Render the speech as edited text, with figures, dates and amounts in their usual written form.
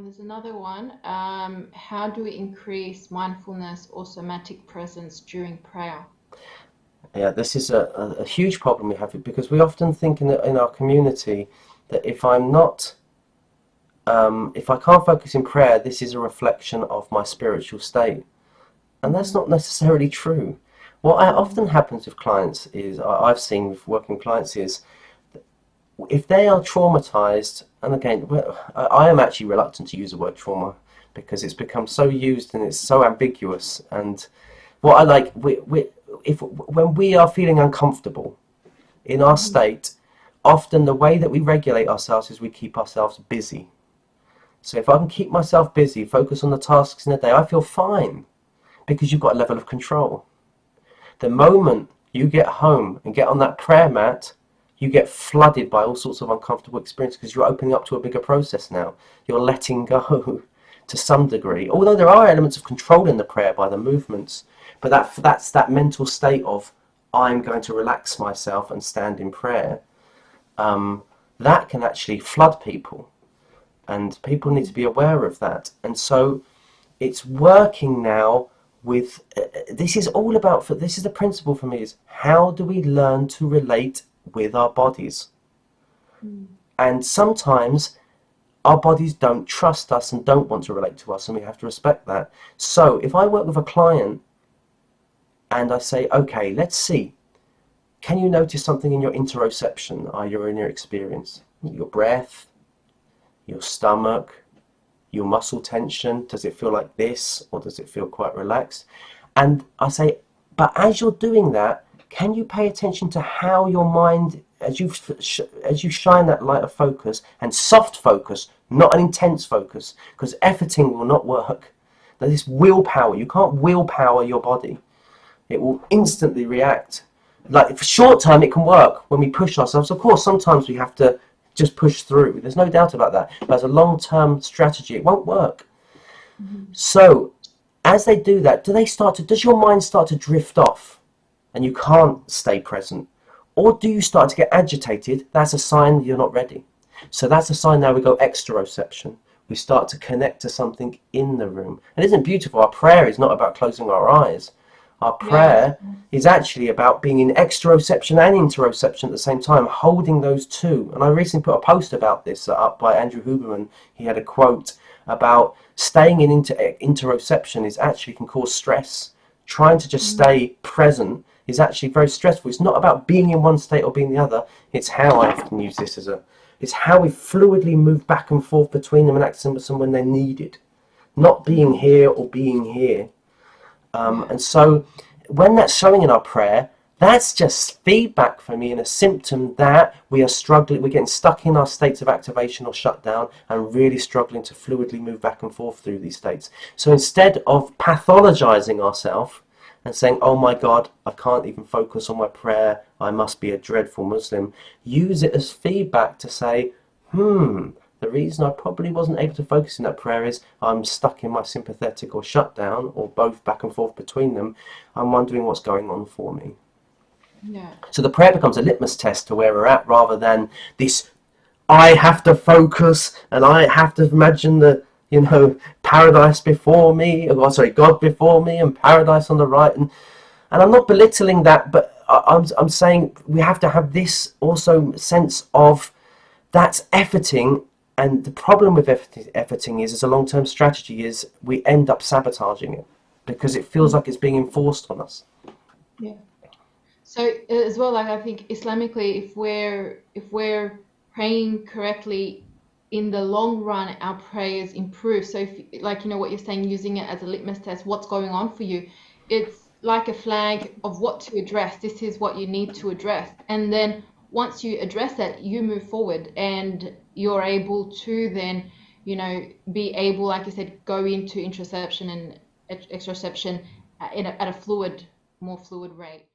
There's another one. How do we increase mindfulness or somatic presence during prayer? Yeah, this is a huge problem we have because we often think in our community that if I can't focus in prayer, this is a reflection of my spiritual state. And that's Mm-hmm. not necessarily true. What Mm-hmm. often happens with clients is, I've seen with working clients is, if they are traumatized, and again, I am actually reluctant to use the word trauma because it's become so used and it's so ambiguous. And what I like, if when we are feeling uncomfortable in our Mm-hmm. state, often the way that we regulate ourselves is we keep ourselves busy. So if I can keep myself busy, focus on the tasks in the day, I feel fine because you've got a level of control. The moment you get home and get on that prayer mat, you get flooded by all sorts of uncomfortable experiences because you're opening up to a bigger process now. You're letting go to some degree. Although there are elements of control in the prayer by the movements, but that's that mental state of I'm going to relax myself and stand in prayer. Um, that can actually flood people, and people need to be aware of that. And so it's working now with this is all about for this is the principle for me is how do we learn to relate with our bodies, Mm-hmm. and sometimes our bodies don't trust us and don't want to relate to us, and we have to respect that. So if I work with a client and I say, okay, let's see, can you notice something in your interoception, in your experience, your breath, your stomach, your muscle tension? Does it feel like this or does it feel quite relaxed? And I say, but as you're doing that, can you pay attention to how your mind, as you shine that light of focus and soft focus, not an intense focus, because efforting will not work. That is willpower. You can't willpower your body. It will instantly react. Like for short term, it can work when we push ourselves. Of course, sometimes we have to just push through. There's no doubt about that. But as a long-term strategy, it won't work. Mm-hmm. So, as they do that, does your mind start to drift off and you can't stay present? Or do you start to get agitated? That's a sign you're not ready. So that's a sign now we go exteroception. We start to connect to something in the room. And isn't it beautiful? Our prayer is not about closing our eyes. Our Yes. prayer is actually about being in exteroception and interoception at the same time, holding those two. And I recently put a post about this up by Andrew Huberman. He had a quote about staying in interoception is actually can cause stress. Trying to just Mm-hmm. stay present is actually very stressful. It's not about being in one state or being the other. It's how I often use this it's how we fluidly move back and forth between them and access them when they're needed. Not being Mm-hmm. here or being here. Yeah. And so when that's showing in our prayer, that's just feedback for me and a symptom that we are struggling, we're getting stuck in our states of activation or shutdown and really struggling to fluidly move back and forth through these states. So instead of pathologizing ourselves and saying, oh my God, I can't even focus on my prayer, I must be a dreadful Muslim, use it as feedback to say, the reason I probably wasn't able to focus in that prayer is I'm stuck in my sympathetic or shutdown, or both back and forth between them. I'm wondering what's going on for me. Yeah. So the prayer becomes a litmus test to where we're at rather than this I have to focus and I have to imagine the paradise before me, or sorry, God before me and paradise on the right. And I'm not belittling that, but I'm saying we have to have this also sense of that's efforting. And the problem with efforting is, as a long-term strategy, is we end up sabotaging it because it feels like it's being enforced on us. Yeah. So as well, like I think Islamically, if we're praying correctly, in the long run, our prayers improve. So if like what you're saying, using it as a litmus test, what's going on for you, it's like a flag of what to address. This is what you need to address, and then once you address it, you move forward, and you're able to then be able, like you said, go into introception and extroception at a more fluid rate.